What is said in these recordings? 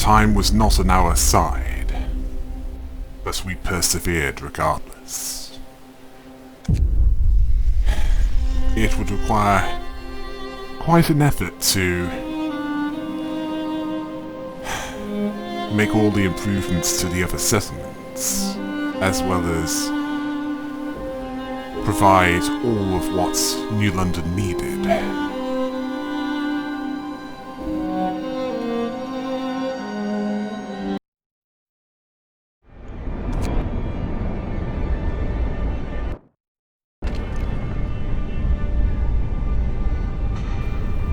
Time was not on our side, but we persevered regardless. It would require quite an effort to make all the improvements to the other settlements, as well as provide all of what New London needed.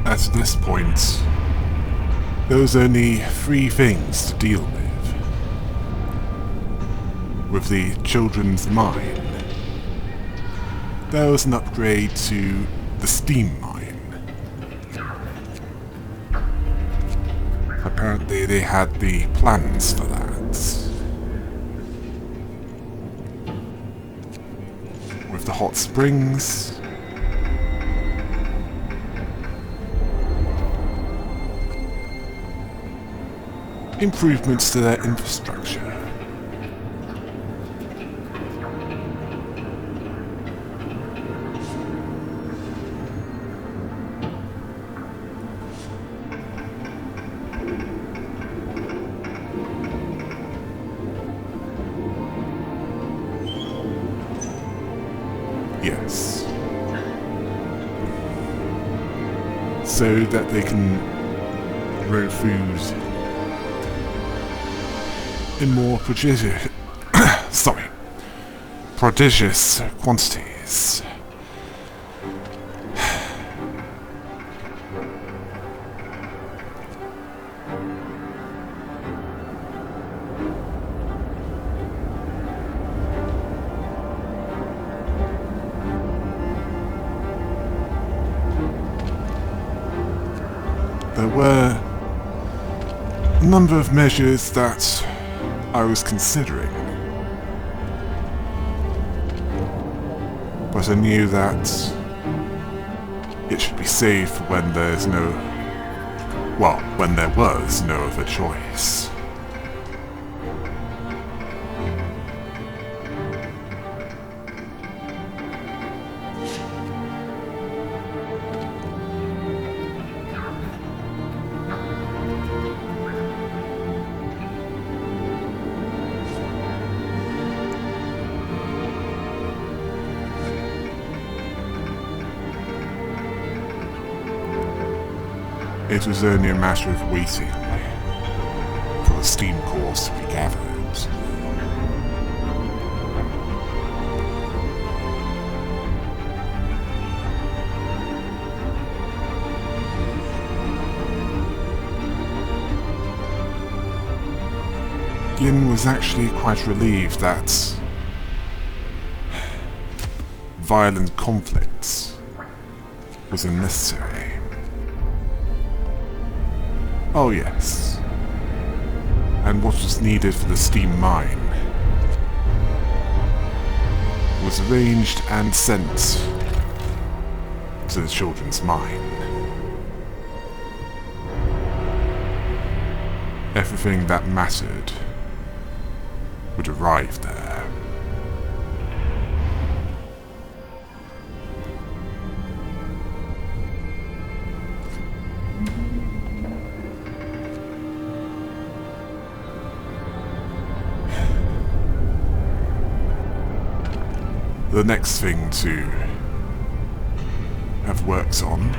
At this point, there was only 3 things to deal with. With the children's mine, there was an upgrade to the steam mine. Apparently they had the plans for that. With the hot springs, improvements to their infrastructure. Yes. So that they can grow food in more prodigious quantities. There were a number of measures that I was considering, but I knew that it should be safe when there was no other choice. It was only a matter of waiting for the steam cores to be gathered. Yin was actually quite relieved that violent conflict was unnecessary. Oh yes. And what was needed for the steam mine was arranged and sent to the children's mine. Everything that mattered would arrive there. The next thing to have worked on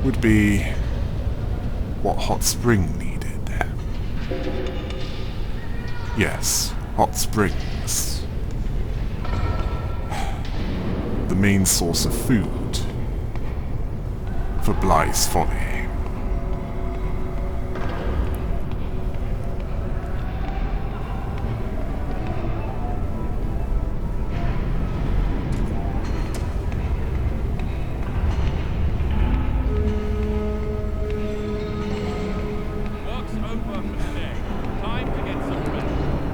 would be what Hot Spring needed. Yes, hot springs. The main source of food for Bligh's Folly.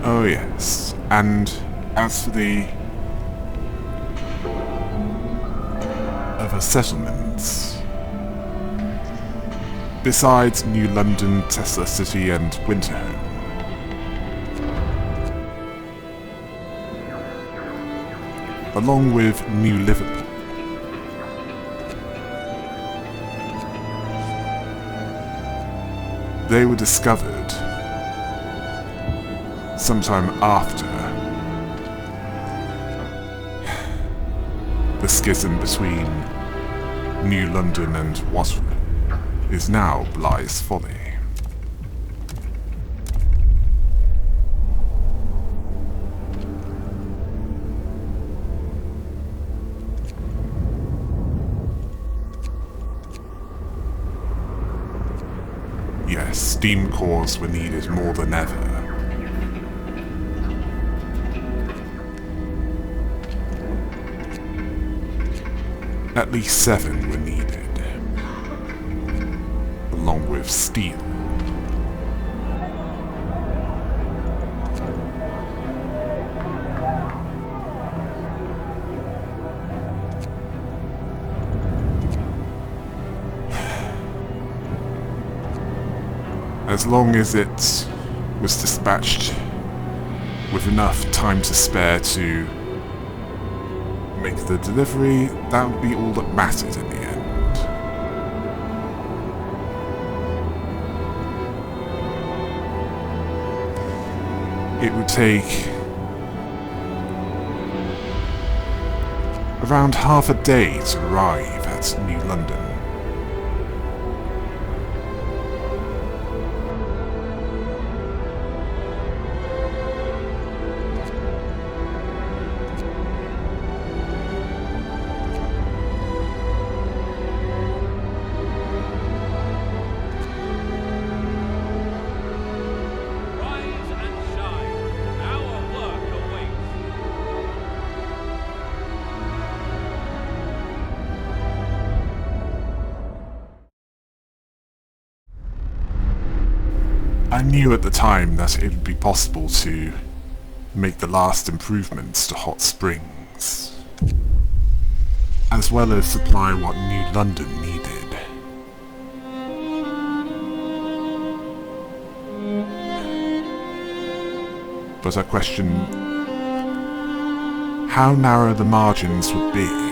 Oh yes, and as for the other settlements, besides New London, Tesla City and Winterhome. Along with New Liverpool. They were discovered sometime after the schism between New London and what is now Bligh's Folly. Yes, steam cores were needed more than ever. At least 7 were needed, along with steel. As long as it was dispatched with enough time to spare to make the delivery, that would be all that mattered in the end. It would take around half a day to arrive at New London. I knew at the time that it would be possible to make the last improvements to Hot Springs, as well as supply what New London needed. But I questioned how narrow the margins would be.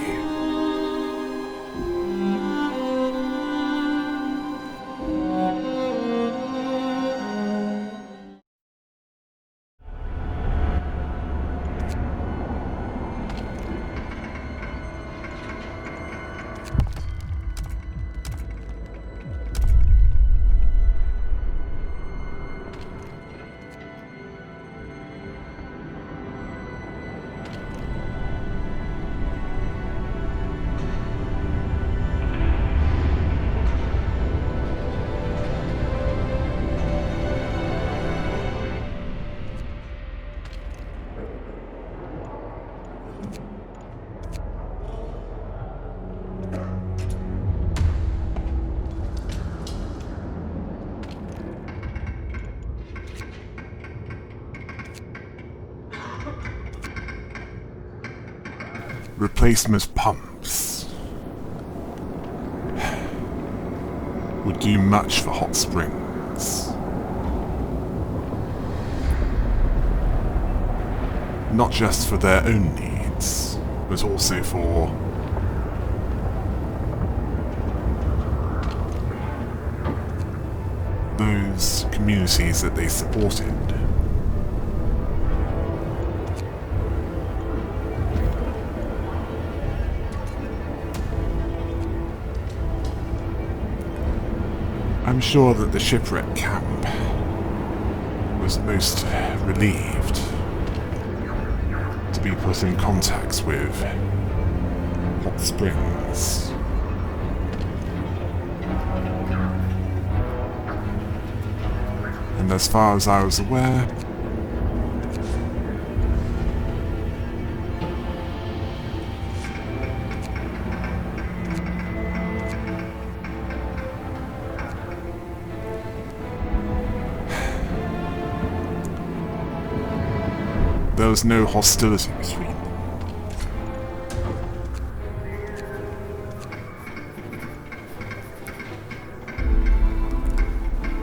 Replacement pumps would do much for Hot Springs. Not just for their own needs, but also for those communities that they supported. I'm sure that the shipwreck camp was most relieved to be put in contact with Hot Springs. And as far as I was aware, there was no hostility between them.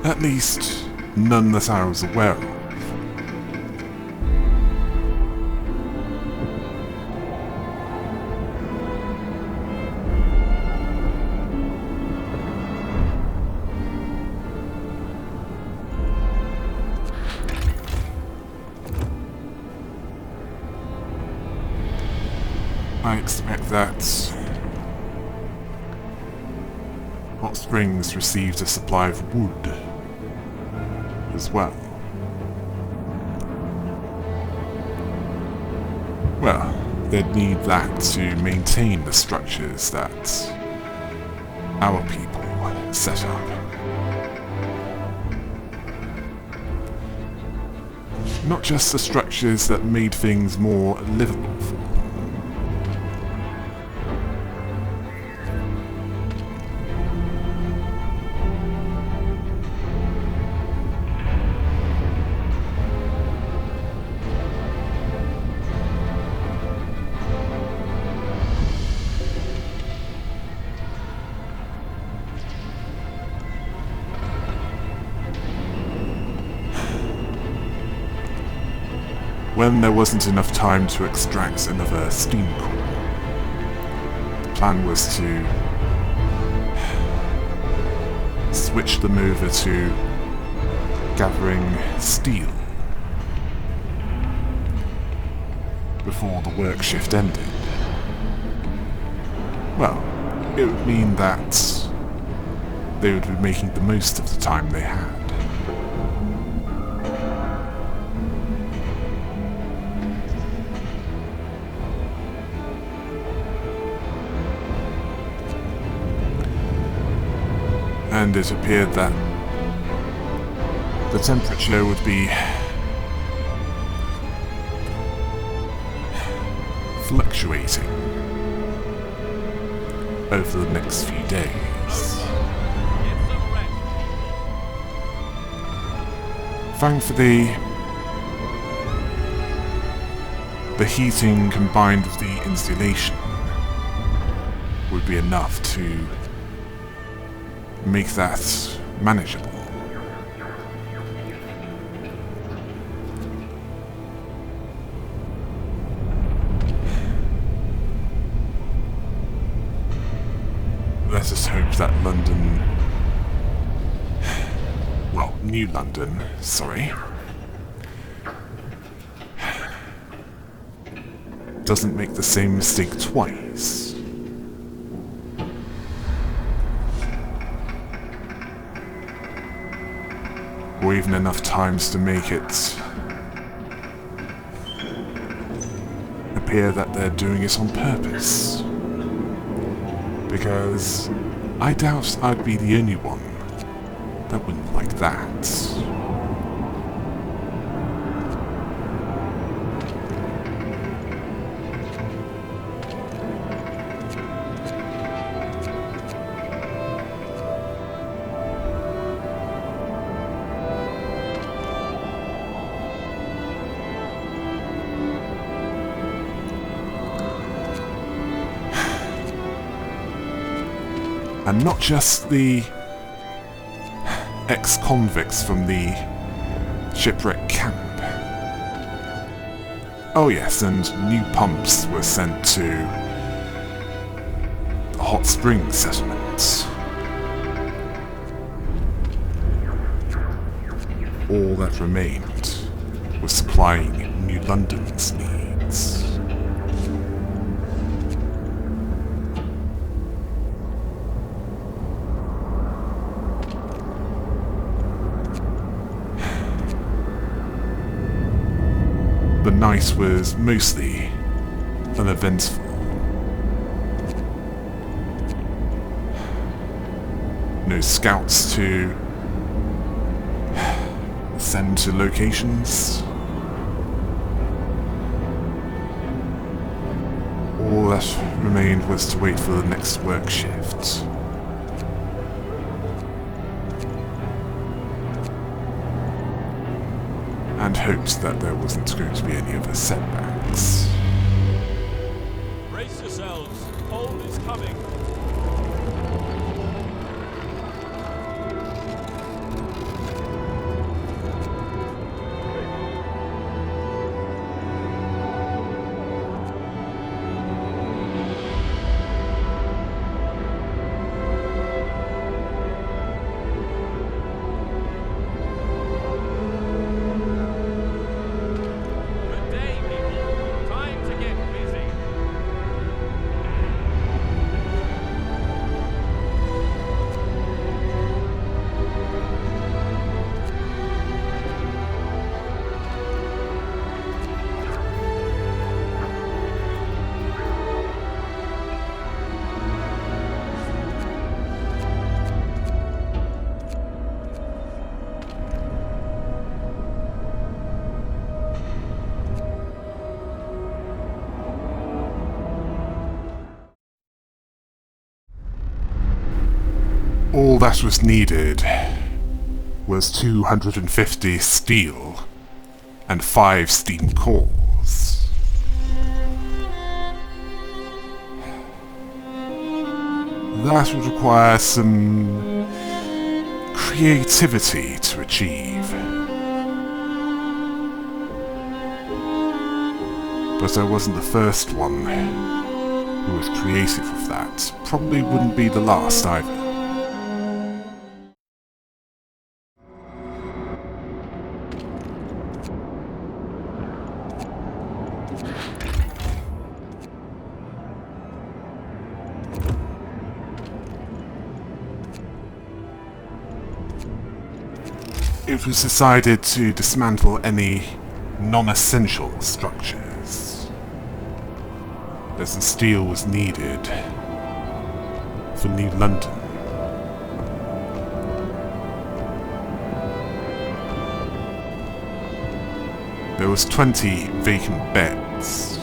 At least, none that I was aware of. I expect that Hot Springs received a supply of wood as well. Well, they'd need that to maintain the structures that our people set up. Not just the structures that made things more livable for them. When there wasn't enough time to extract another steam core, the plan was to switch them over to gathering steel before the work shift ended. Well, it would mean that they would be making the most of the time they had. And it appeared that the temperature would be fluctuating over the next few days. Thankfully, the heating combined with the insulation would be enough to make that manageable. Let us hope that London... well, New London, sorry, doesn't make the same mistake twice. Or even enough times to make it appear that they're doing it on purpose. Because I doubt I'd be the only one that wouldn't like that. And not just the ex-convicts from the shipwreck camp. Oh yes, and new pumps were sent to the Hot Springs settlement. All that remained was supplying New London's needs. The night was mostly uneventful. No scouts to send to locations. All that remained was to wait for the next work shift. And hoped that there wasn't going to be any other setbacks. Brace yourselves, hold is coming. all that was needed was 250 steel and 5 steam cores. That would require some creativity to achieve. But I wasn't the first one who was creative with that. Probably wouldn't be the last either. It was decided to dismantle any non-essential structures, as the steel was needed for New London. There was 20 vacant beds.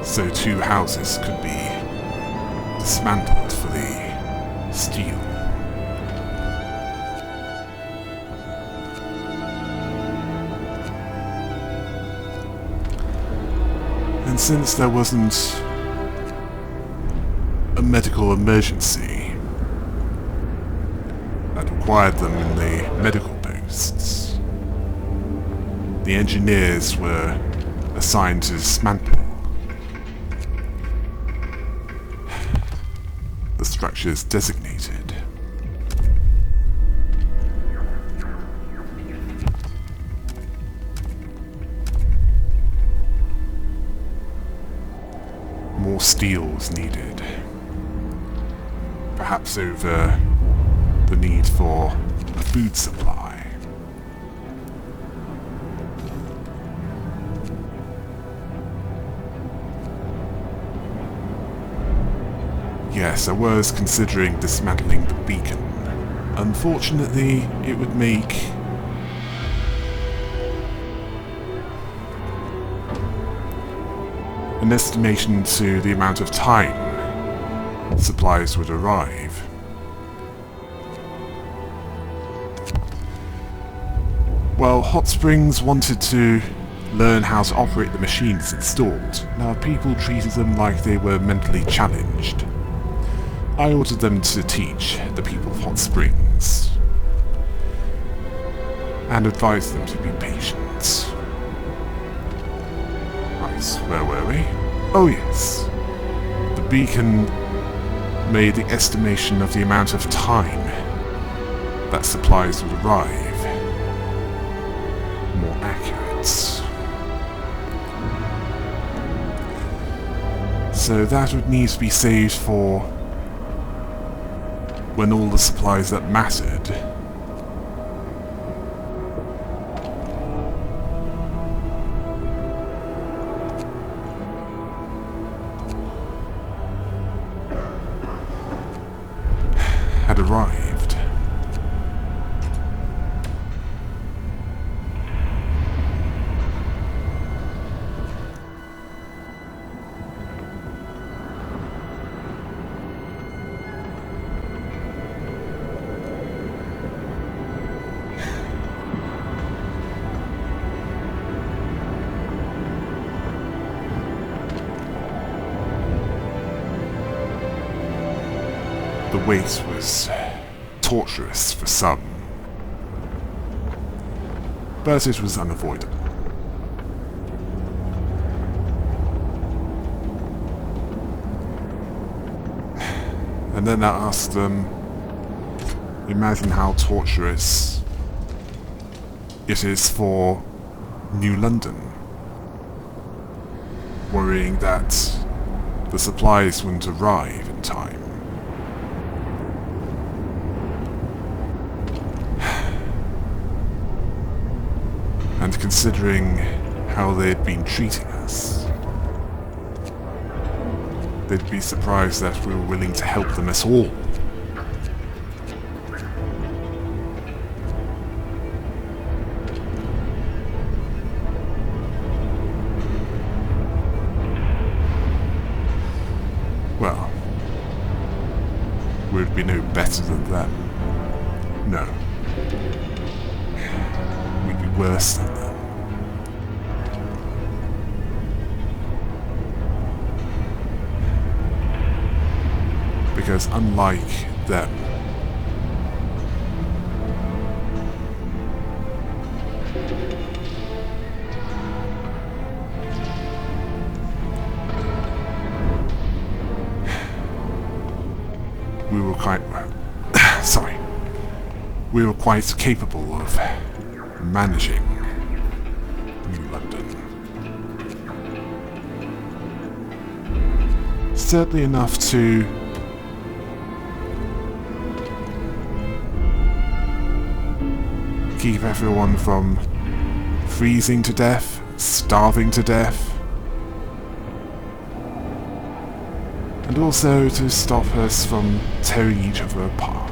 So 2 houses could be dismantled for the steel. And since there wasn't a medical emergency that required them in the medical posts, the engineers were assigned to dismantle the structures designated. More steel was needed, perhaps over the need for a food supply. Yes, I was considering dismantling the beacon. Unfortunately, it would make an estimation to the amount of time supplies would arrive. Well, Hot Springs wanted to learn how to operate the machines installed. Now, people treated them like they were mentally challenged. I ordered them to teach the people of Hot Springs, and advised them to be patient. Right, where were we? Oh yes. The beacon made the estimation of the amount of time that supplies would arrive more accurate. So that would need to be saved for when all the supplies that mattered had arrived. The wait was torturous for some, but it was unavoidable. And then I asked them, imagine how torturous it is for New London, worrying that the supplies wouldn't arrive in time. And considering how they'd been treating us, they'd be surprised that we were willing to help them at all. be no better than them. No. We'd be worse than them. Because unlike them, we were quite we were quite capable of managing New London. Certainly enough to keep everyone from freezing to death, starving to death, and also to stop us from tearing each other apart.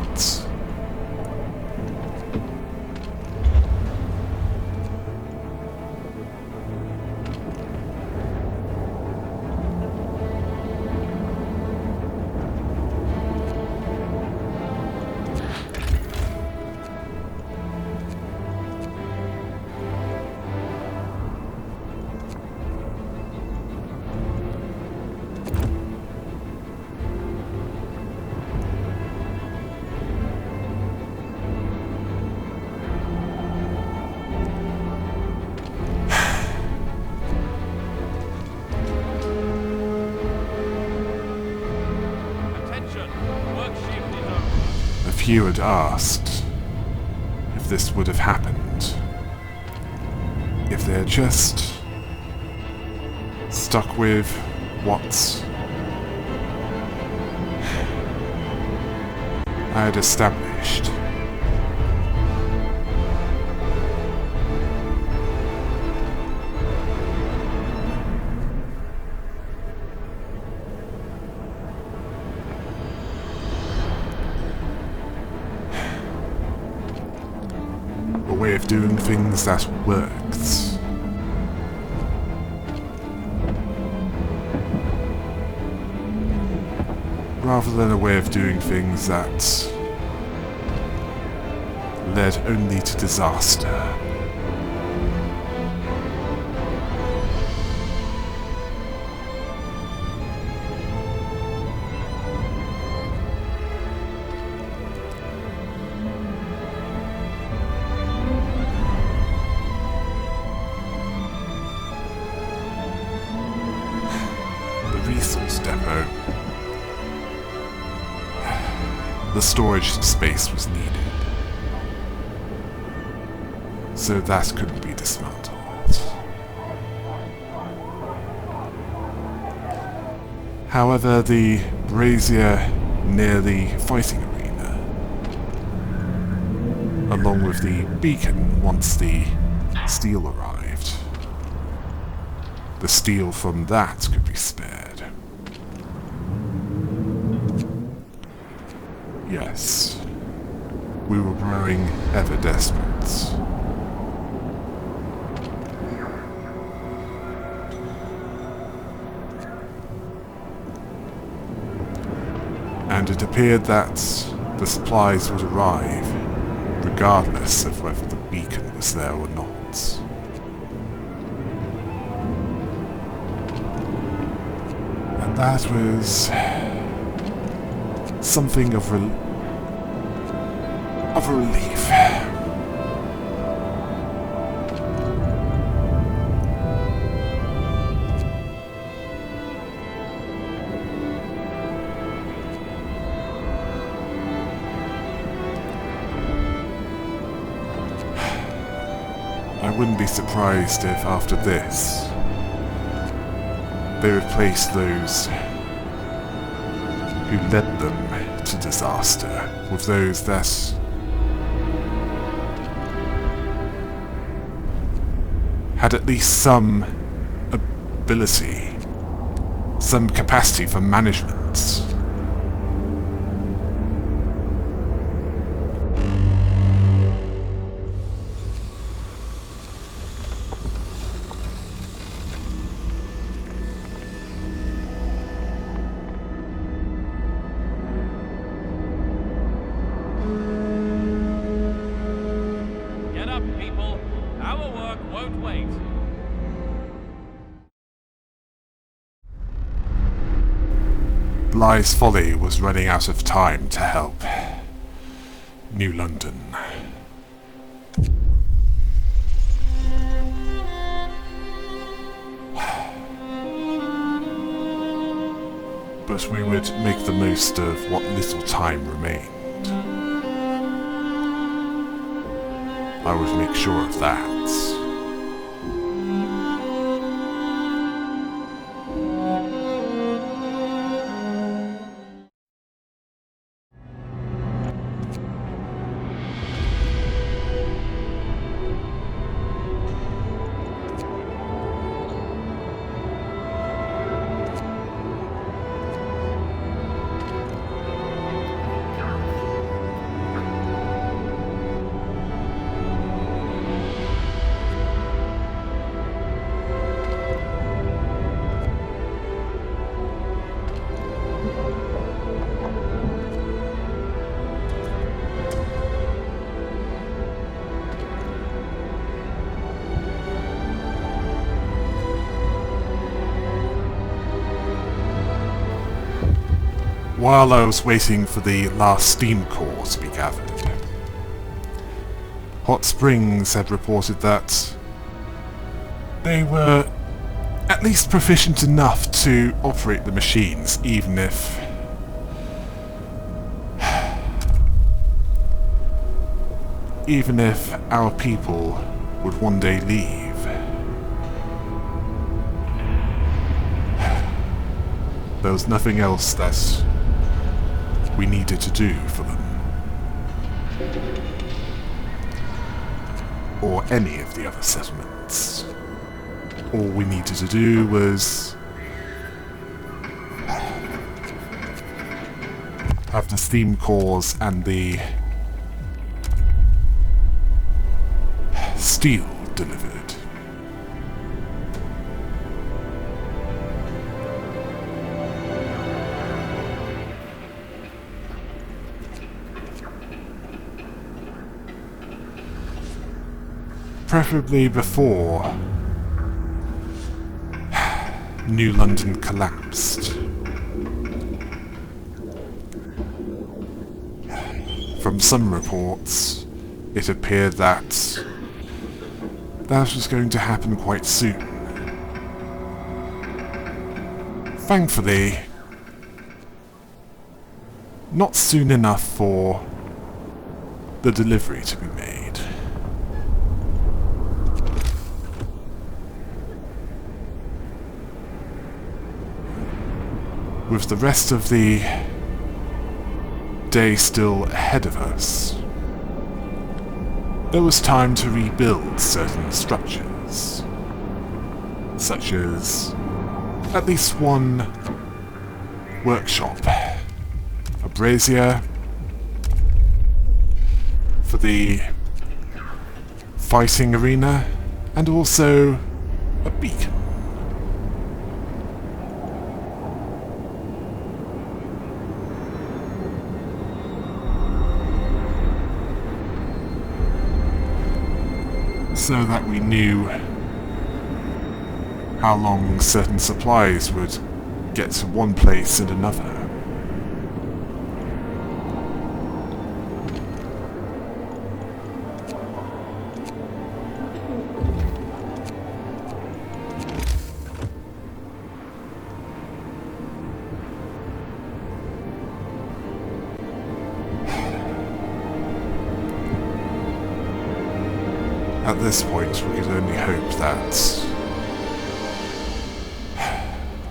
Few had asked if this would have happened if they had just stuck with what I had established. Way of doing things that worked. Rather than a way of doing things that led only to disaster. Resource depot. The storage space was needed, so that couldn't be dismantled. However, the brazier near the fighting arena, along with the beacon once the steel arrived, the steel from that could be spared. Yes, we were growing ever desperate. And it appeared that the supplies would arrive, regardless of whether the beacon was there or not. And that was something of a relief. I wouldn't be surprised if after this they replace those who led them to disaster with those that had at least some ability, some capacity for management. Our work won't wait. Bligh's Folly was running out of time to help New London. But we would make the most of what little time remained. I would make sure of that. While I was waiting for the last steam core to be gathered, Hot Springs had reported that they were at least proficient enough to operate the machines, even if our people would one day leave. There was nothing else that we needed to do for them. Or any of the other settlements. All we needed to do was have the steam cores and the steel delivered. Preferably before New London collapsed. From some reports, it appeared that was going to happen quite soon. Thankfully, not soon enough for the delivery to be made. With the rest of the day still ahead of us, there was time to rebuild certain structures, such as at least one workshop, a brazier for the fighting arena, and also a beacon. So that we knew how long certain supplies would get to one place and another. At this point, we could only hope that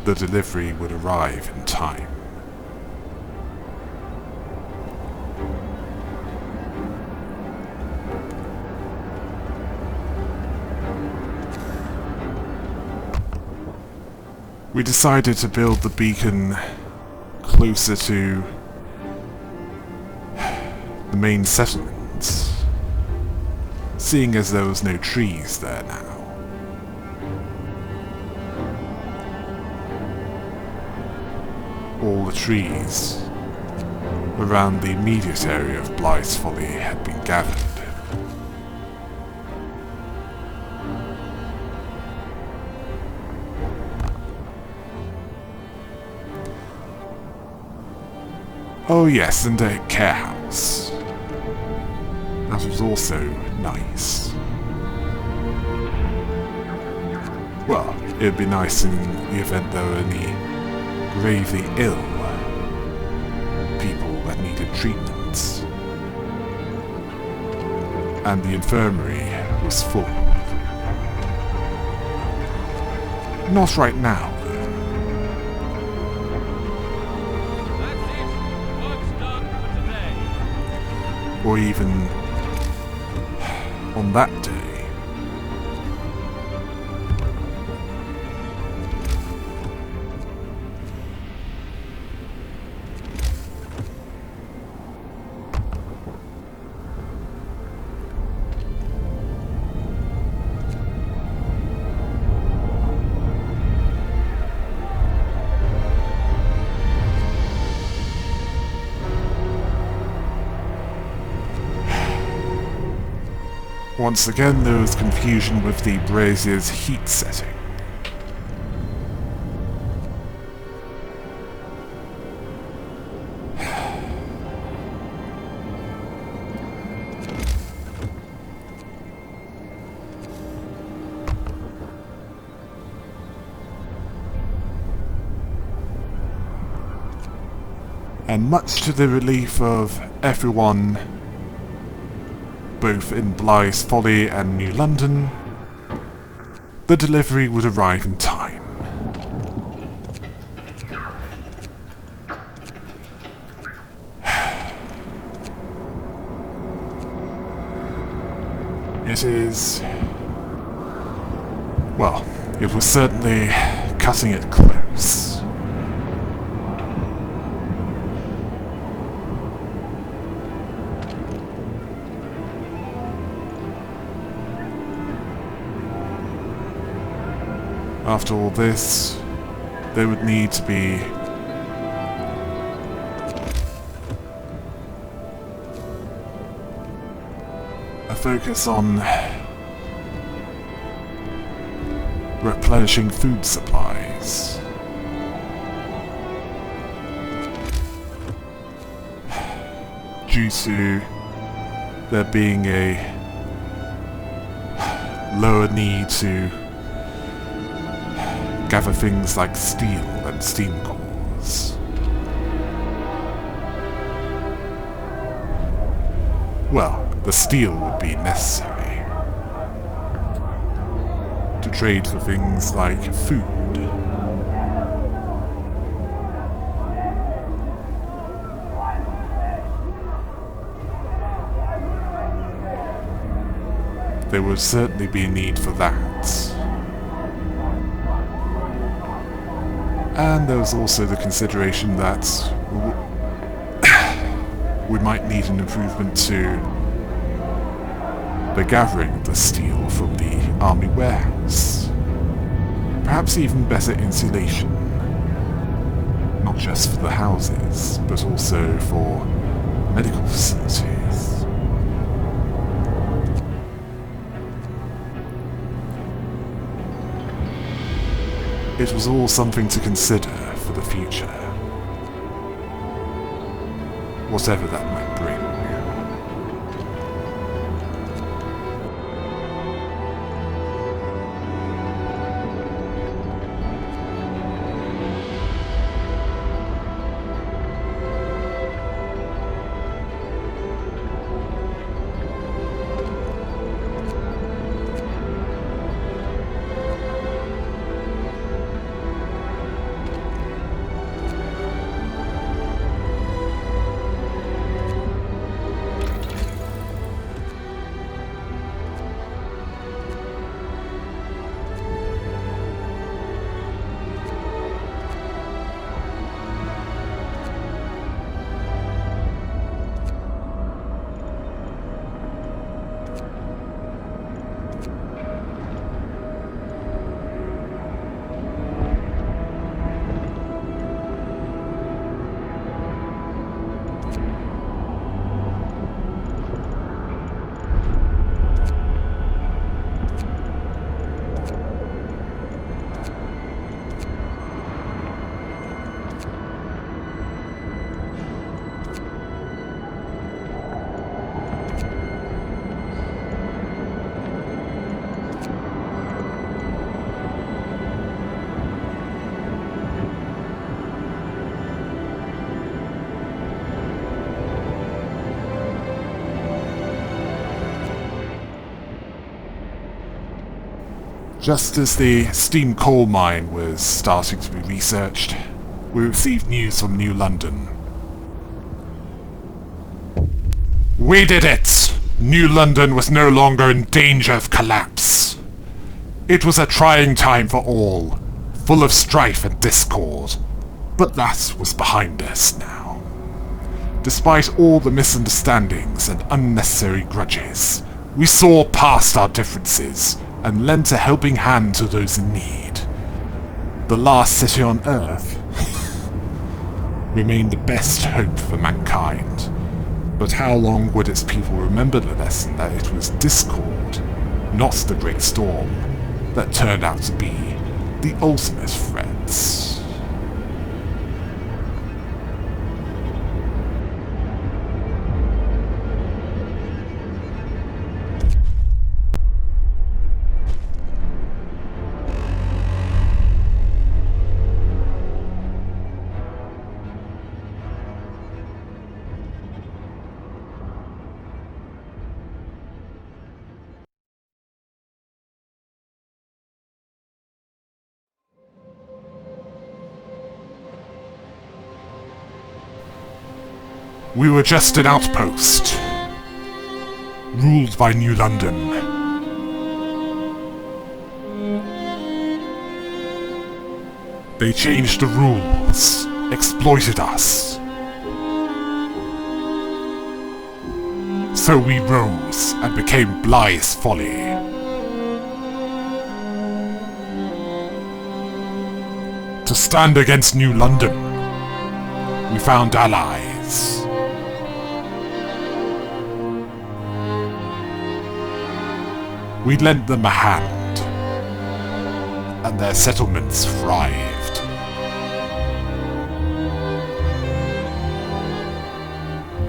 the delivery would arrive in time. We decided to build the beacon closer to the main settlement, seeing as there was no trees there now. All the trees around the immediate area of Bligh's Folly had been gathered. Oh yes, and a care house. That was also nice. Well, it would be nice in the event there were any gravely ill people that needed treatment. And the infirmary was full. Not right now, That's it. Work's done for today. or even on that day. Once again, there was confusion with the brazier's heat setting. And much to the relief of everyone, both in Bligh's Folly and New London, the delivery would arrive in time. It is... well, it was certainly cutting it close. After all this, there would need to be a focus on replenishing food supplies. Due to there being a lower need to gather things like steel and steam cores. Well, the steel would be necessary to trade for things like food. There would certainly be a need for that. And there was also the consideration that we might need an improvement to the gathering of the steel from the army warehouse. Perhaps even better insulation. Not just for the houses, but also for medical facilities. It was all something to consider for the future. Whatever that might bring. Just as the steam coal mine was starting to be researched, we received news from New London. We did it! New London was no longer in danger of collapse. It was a trying time for all, full of strife and discord, but that was behind us now. Despite all the misunderstandings and unnecessary grudges, we saw past our differences and lent a helping hand to those in need. The last city on Earth remained the best hope for mankind. But how long would its people remember the lesson that it was discord, not the Great Storm, that turned out to be the ultimate threats? We were just an outpost, ruled by New London. They changed the rules, exploited us. So we rose and became Bligh's Folly. To stand against New London, we found allies. We lent them a hand, and their settlements thrived.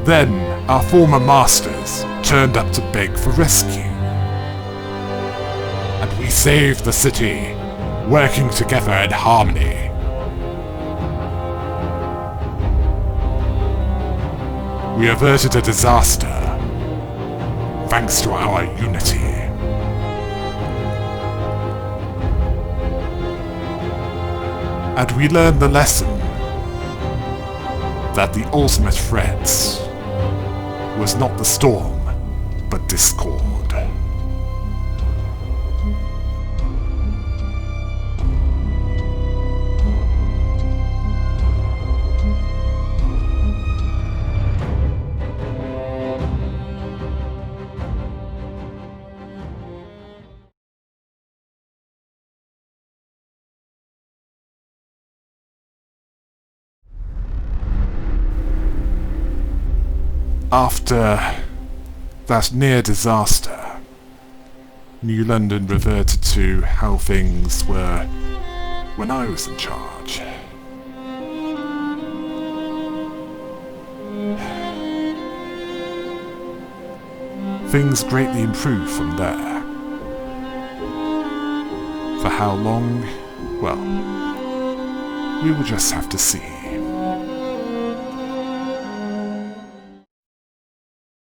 Then, our former masters turned up to beg for rescue. And we saved the city, working together in harmony. We averted a disaster, thanks to our unity. And we learned the lesson that the ultimate threat was not the storm, but discord. After that near disaster, New London reverted to how things were when I was in charge. Things greatly improved from there. For how long? Well, we will just have to see.